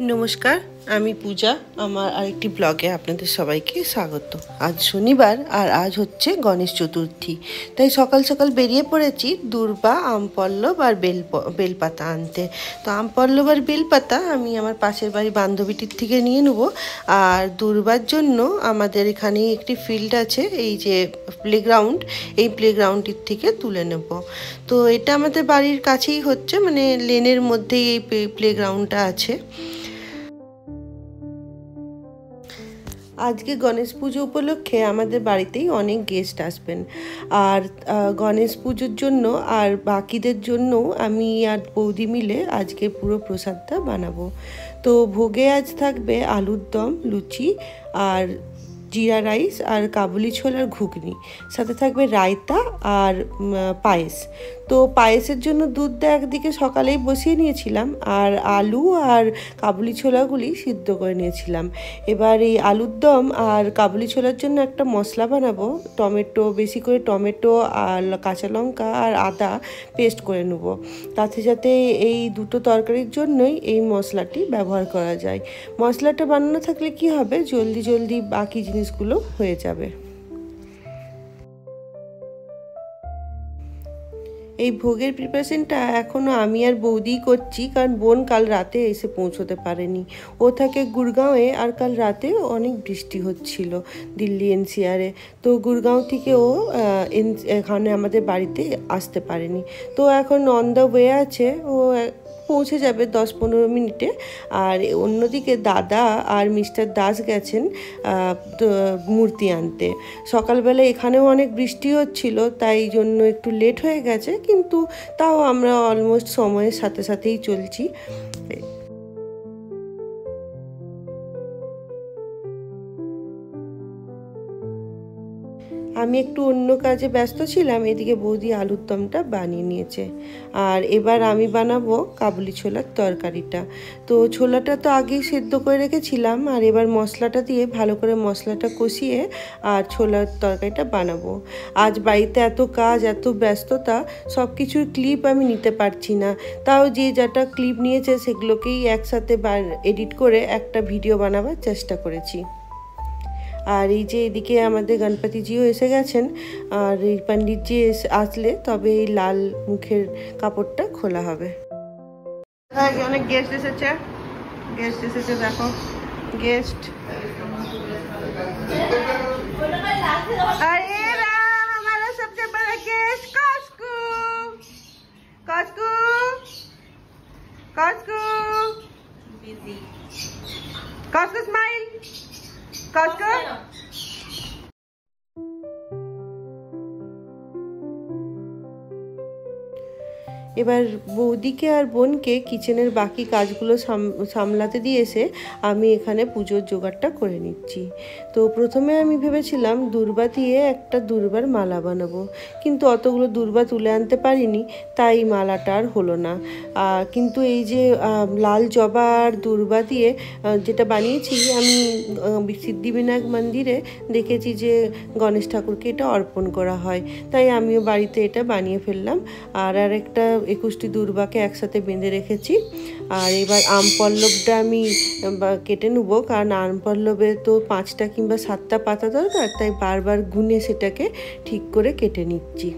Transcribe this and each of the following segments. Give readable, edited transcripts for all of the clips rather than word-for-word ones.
नमस्कार। আমি পূজা। আমার আরেকটি ব্লগে আপনাদের সবাইকে স্বাগত। আজ শনিবার আর আজ হচ্ছে গণেশ চতুর্থী, তাই সকাল সকাল বেরিয়ে পড়েছি দূর্বা, আমপল্লব আর বেলপাতা আনতে। তো আমপল্লব আর বেলপাতা আমি আমার পাশের বাড়ি বান্ধবীটির থেকে নিয়ে নেব। আর দূর্বার জন্য আমাদের এখানে একটি ফিল্ড আছে, এই যে প্লেগ্রাউন্ড, এই প্লেগ্রাউন্ডটির থেকে তুলে নেব। তো এটা আমাদের বাড়ির কাছেই হচ্ছে, মানে লেনের মধ্যেই এই প্লেগ্রাউন্ডটা আছে। আজকে গণেশ পুজো উপলক্ষে আমাদের বাড়িতেই অনেক গেস্ট আসবেন। আর গণেশ পুজোর জন্য আর বাকিদের জন্যও আমি আর বৌদি মিলে আজকে পুরো প্রসাদটা বানাবো। তো ভোগে আজ থাকবে আলুর দম, লুচি আর জিরা রাইস আর কাবুলি ছোলার ঘুগনি, সাথে থাকবে রায়তা আর পায়েস। তো পায়েসের জন্য দুধটা একদিকে সকালেই বসিয়ে নিয়েছিলাম, আর আলু আর কাবুলি ছোলাগুলি সিদ্ধ করে নিয়েছিলাম। এবার এই আলুর দম আর কাবুলি ছোলার জন্য একটা মশলা বানাবো। টমেটো, বেশি করে টমেটো আর কাঁচা লঙ্কা আর আদা পেস্ট করে নেব, তাতে যাতে এই দুটো তরকারির জন্যই এই মশলাটি ব্যবহার করা যায়। মশলাটা বানানো থাকলে কি হবে, জলদি জলদি বাকি জিনিসগুলো হয়ে যাবে। এই ভোগের প্রিপারেশনটা এখনও আমি আর বৌদিই করছি, কারণ বোন কাল রাতে এসে পৌঁছতে পারেনি। ও থাকে গুড়গাঁওয়ে, আর কাল রাতে অনেক বৃষ্টি হচ্ছিল দিল্লি এনসিআরে। তো গুড়গাঁও থেকে ও এখানে আমাদের বাড়িতে আসতে পারেনি। তো এখন অন দ্য ওয়ে আছে, ও পৌঁছে যাবে 10-15 মিনিটে। আর অন্যদিকে দাদা আর মিস্টার দাস গেছেন মূর্তি আনতে। সকালবেলা এখানেও অনেক বৃষ্টি হচ্ছিল, তাই জন্য একটু লেট হয়ে গেছে, কিন্তু তাও আমরা অলমোস্ট সময়ের সাথে সাথেই চলছি। আমি একটু অন্য কাজে ব্যস্ত ছিলাম, এদিকে বৌদি আলুর দমটা বানিয়ে নিয়েছে। আর এবার আমি বানাবো কাবুলি ছোলার তরকারিটা। তো ছোলাটা তো আগেই সেদ্ধ করে রেখেছিলাম, আর এবার মশলাটা দিয়ে ভালো করে মশলাটা কষিয়ে আর ছোলার তরকারিটা বানাবো। আজ বাড়িতে এত কাজ, এত ব্যস্ততা, সব কিছুর ক্লিপ আমি নিতে পারছি না। তাও যে যাটা ক্লিপ নিয়েছে সেগুলোকেই একসাথে এডিট করে একটা ভিডিও বানাবার চেষ্টা করেছি। আর এই যে এদিকে আমাদের গণপতিজিও এসে গেছেন, আর এই পণ্ডিতজি আসলে তবে এই লাল মুখের কাপড়টা খোলা হবে। অনেক গেস্ট এসেছে, দেখো গেস্ট। अरे राम, हमारा सबसे बड़ा guest Costco. Costco, Costco, Costco smile, Costco. এবার বৌদিকে আর বোনকে কিচেনের বাকি কাজগুলো সামলাতে দিয়ে এসে আমি এখানে পুজোর জোগাড়টা করে নিচ্ছি। তো প্রথমে আমি ভেবেছিলাম দূর্বা দিয়ে একটা দূর্বার মালা বানাবো, কিন্তু অতগুলো দূর্বা তুলে আনতে পারিনি, তাই মালাটা আর হলো না। কিন্তু এই যে লাল জবা আর দূর্বা দিয়ে যেটা বানিয়েছি আমি, সিদ্ধিবিনায়ক মন্দিরে দেখেছি যে গণেশ ঠাকুরকে এটা অর্পণ করা হয়, তাই আমিও বাড়িতে এটা বানিয়ে ফেললাম। আর একটা 21টি দূর্বাকে একসাথে বেঁধে রেখেছি। আর এবার আমপল্লবটা আমি কেটে নেবো, কারণ আমপল্লবে তো 5টা কিংবা 7টা পাতা দরকার, তাই বারবার গুনে সেটাকে ঠিক করে কেটে নিচ্ছি।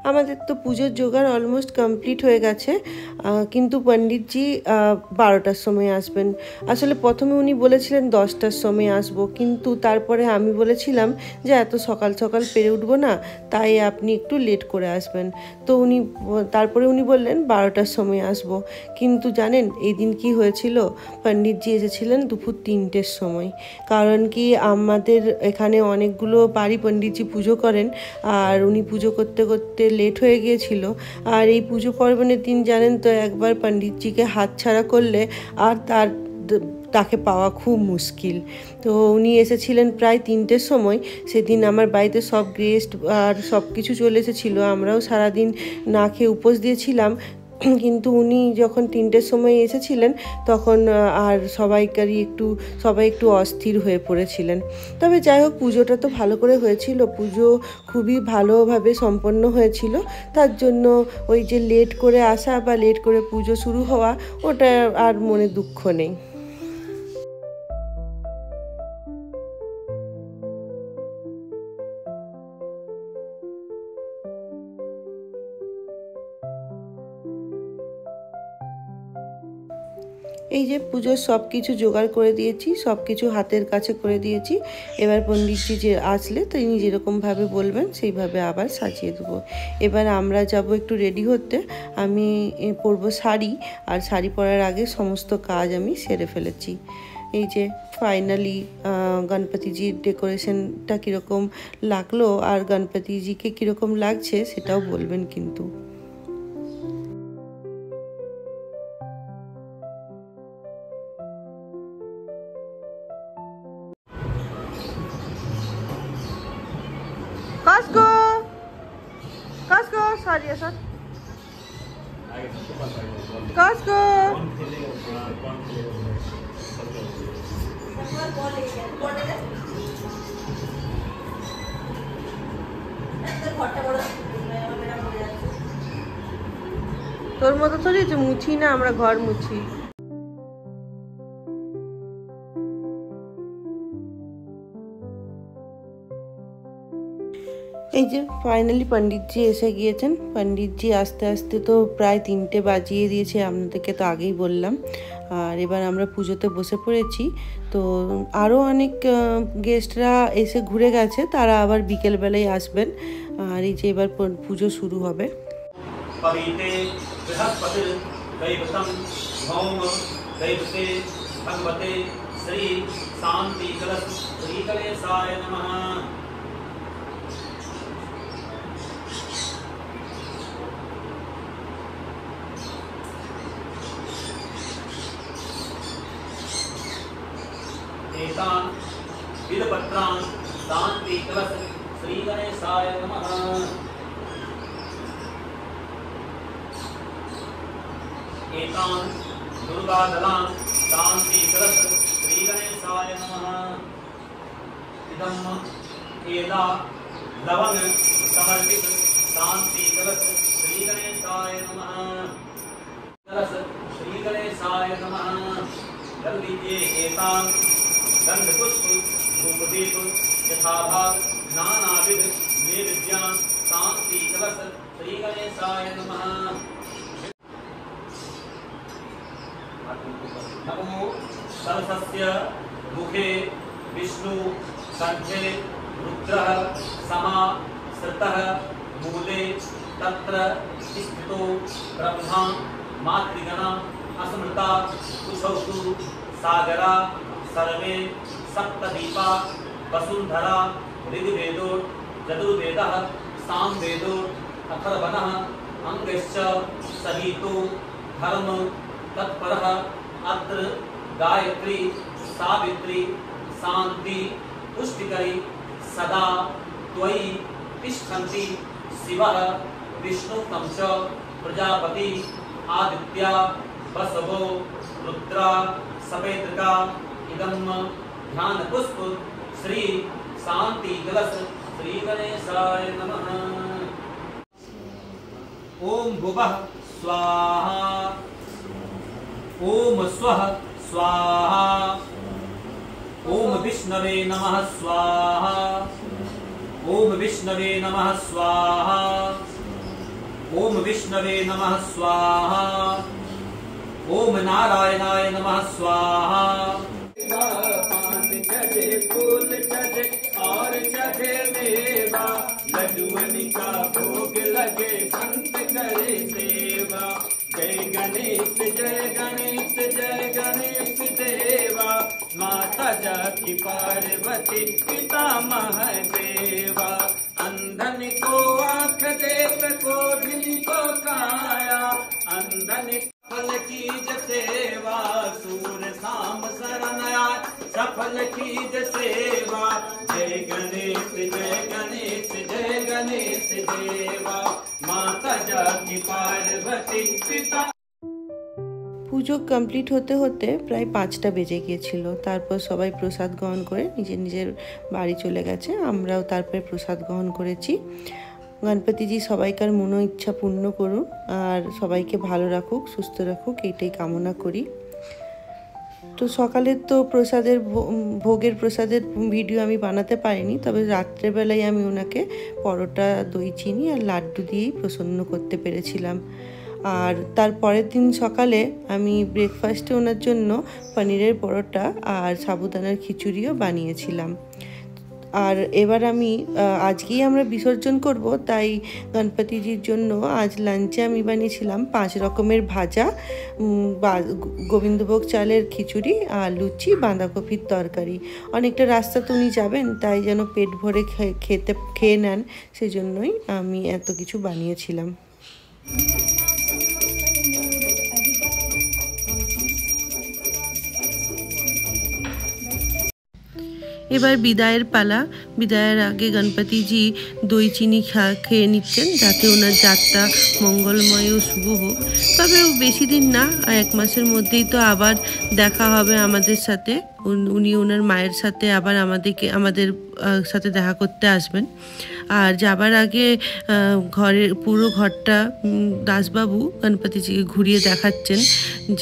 আমাদের তো পুজোর জোগাড় অলমোস্ট কমপ্লিট হয়ে গেছে, কিন্তু পণ্ডিতজি 12টার সময় আসবেন। আসলে প্রথমে উনি বলেছিলেন 10টার সময় আসবো, কিন্তু তারপরে আমি বলেছিলাম যে এত সকাল সকাল পেরে উঠবো না, তাই আপনি একটু লেট করে আসবেন। তো তারপরে উনি বললেন 12টার সময় আসবো। কিন্তু জানেন এই দিন কি হয়েছিল? পণ্ডিতজি এসেছিলেন দুপুর 3টের সময়। কারণ কি, আমাদের এখানে অনেকগুলো বাড়ি পণ্ডিতজি পুজো করেন, আর উনি পুজো করতে করতে লেট হয়ে গিয়েছিল। আর এই পুজো পার্বণের দিন জানেন তো, একবার পণ্ডিতজিকে হাতছাড়া করলে আর তাকে পাওয়া খুব মুশকিল। তো উনি এসেছিলেন প্রায় 3টের সময়। সেদিন আমার বাড়িতে সব গেস্ট আর সব কিছু চলে এসেছিলো, আমরাও সারাদিন না খেয়ে উপোস দিয়েছিলাম। কিন্তু উনি যখন 3টের সময় এসেছিলেন তখন আর সবাই একটু অস্থির হয়ে পড়েছিলেন। তবে যাই হোক, পুজোটা তো ভালো করে হয়েছিল, পুজো খুবই ভালোভাবে সম্পন্ন হয়েছিল। তার জন্য ওই যে লেট করে আসা বা লেট করে পুজো শুরু হওয়া, ওটা আর মনে দুঃখ নেই। এই যে পুজোর সব কিছু জোগাড় করে দিয়েছি, সব কিছু হাতের কাছে করে দিয়েছি। এবার পণ্ডিতজি যে আসলে তিনি যেরকমভাবে বলবেন সেইভাবে আবার সাজিয়ে দেবো। এবার আমরা যাব একটু রেডি হতে। আমি পরবো শাড়ি, আর শাড়ি পরার আগে সমস্ত কাজ আমি সেরে ফেলেছি। এই যে ফাইনালি গণপতিজির ডেকোরেশনটা কীরকম লাগলো আর গণপতিজিকে কীরকম লাগছে সেটাও বলবেন কিন্তু। Costco, sorry, sir. Costco. তোর মতো থরি যে মুছি না, আমরা ঘর মুছি। এই যে ফাইনালি পণ্ডিতজি এসে গিয়েছেন। পণ্ডিতজি আস্তে আস্তে তো প্রায় 3টে বাজিয়ে দিয়েছে, আপনাদেরকে তো আগেই বললাম। আর এবার আমরা পুজোতে বসে পড়েছি। তো আরও অনেক গেস্টরা এসে ঘুরে গেছে, তারা আবার বিকেলবেলায় আসবেন। আর এই যে এবার পুজো শুরু হবে। एतान् विदपत्रान् शान्ति कलश श्री गणेशाय नमः। एतान् दुर्गादलान् शान्ति कलश श्री गणेशाय नमः। इदम् एदा लवंग समर्पित शान्ति कलश श्री गणेशाय नमः। कलश श्री गणेशाय नमः। कर लीजिए एतान् गंध पुष्प धूप दीप यथाभाग नानाविध नैवेद्यान् शान्ति कलश श्री गणेशाय नमः। नमो कलशस्य मुखे विष्णु कंठे रुद्रः समाश्रितः मूले तत्र स्थितो ब्रह्मा मातृगणा अस्मृता कुशौषु सागरा सर्वे सप्तदीपा वसुंधरा ऋग्वेदो यजुर्वेदः सामवेदो अथर्वणः अंगश्च सहितो धर्म तत्परः अत्र गायत्री सावित्री शांति पुष्टिकरी सदा त्वयि तिष्ठन्ति शिवः विष्णुतं च प्रजापति आदित्या बसवो रुद्रा सपेतृका इदम् ध्यान पुष्प श्री शांति कलश श्री गणेशाय नमः। ओम भुवः स्वाहा ओम स्वः स्वाहा ओम विष्णवे नमः स्वाहा ओम विष्णवे नमः स्वाहा ओम विष्णवे नमः स्वाहा। ओम नारायणाय नमः स्वाहा। फूल चढ़े और चढ़े मेवा, लड्डुअन का भोग लगे संत करे सेवा। जय गणेश जय गणेश जय गणेश देवा, माता जाकी पार्वती पिता महादेवा। अंधन को आँख देत कोढ़ी को काया, अंधन सफल कीज सेवा, सूर शाम शरण आए सफल कीज सेवा। जय गणेश जय गणेश जय गणेश देवा, माता जाकी पार्वती पिता। পুজো কমপ্লিট হতে হতে প্রায় 5টা বেজে গিয়েছিল। তারপর সবাই প্রসাদ গ্রহণ করে নিজের নিজের বাড়ি চলে গেছে। আমরাও তারপরে প্রসাদ গ্রহণ করেছি। গণপতিজি সবাইকার মনো ইচ্ছা পূর্ণ করুন আর সবাইকে ভালো রাখুক, সুস্থ রাখুক, এইটাই কামনা করি। তো সকালের তো প্রসাদের ভোগের প্রসাদের ভিডিও আমি বানাতে পারিনি, তবে রাত্রেবেলায় আমি ওনাকে পরোটা, দই চিনি আর লাড্ডু দিয়েই প্রসন্ন করতে পেরেছিলাম। আর তার পরের দিন সকালে আমি ব্রেকফাস্টে ওনার জন্য পনিরের পরোটা আর সাবুদানার খিচুড়িও বানিয়েছিলাম। আর এবার আমি আজকেই আমরা বিসর্জন করব, তাই গণপতিজির জন্য আজ লাঞ্চে আমি বানিয়েছিলাম 5 রকমের ভাজা, গোবিন্দভোগ চালের খিচুড়ি আর লুচি, বাঁধাকপির তরকারি। অনেকটা রাস্তা তো উনি যাবেন, তাই যেন পেট ভরে খেয়ে নেন, সেজন্যই আমি এত কিছু বানিয়েছিলাম। এবার বিদায়ের পালা। বিদায়ের আগে গণপতিজি দই চিনি খেয়ে নিচ্ছেন, যাতে ওনার যাত্রা মঙ্গলময় ও শুভ হোক। তবে বেশি দিন না, 1 মাসের মধ্যেই তো আবার দেখা হবে আমাদের সাথে। উনি ওনার মায়ের সাথে আবার আমাদের সাথে দেখা করতে আসবেন। আর যাবার আগে পুরো ঘরটা দাসবাবু গণপতিজিকে ঘুরিয়ে দেখাচ্ছেন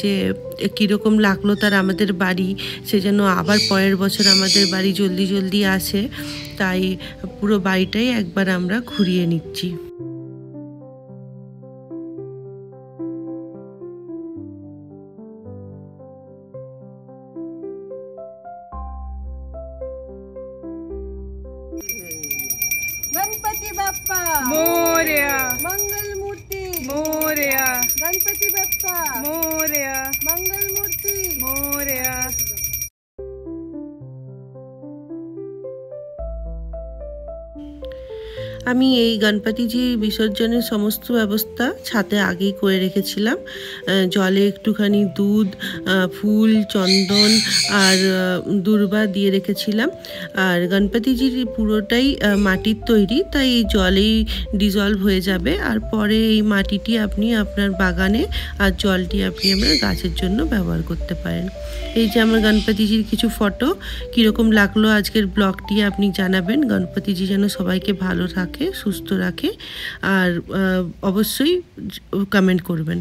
যে কীরকম লাগলো তার আমাদের বাড়ি, সে যেন আবার পরের বছর আমাদের বাড়ি জলদি জলদি আসে। তাই পুরো বাড়িটাই একবার আমরা ঘুরিয়ে নিচ্ছি। गणपति बाप्पा मोरया, मंगल मूर्ति मोरया, गणपति बाप्पा मोरया, मंगल मूर्ति मोरया। আমি এই গণপতিজির বিসর্জনের সমস্ত ব্যবস্থা ছাদে আগেই করে রেখেছিলাম। জলে একটুখানি দুধ, ফুল, চন্দন আর দূর্বা দিয়ে রেখেছিলাম। আর গণপতিজির পুরোটাই মাটির তৈরি, তাই এই জলেই ডিজলভ হয়ে যাবে। আর পরে এই মাটিটি আপনি আপনার বাগানে আর জলটি আপনি আপনার গাছের জন্য ব্যবহার করতে পারেন। এই যে আমার গণপতিজির কিছু ফটো। কীরকম লাগলো আজকের ব্লগটি আপনি জানাবেন। গণপতিজি যেন সবাইকে ভালো রাখে, সুস্থ রাখে, আর অবশ্যই কমেন্ট করবেন।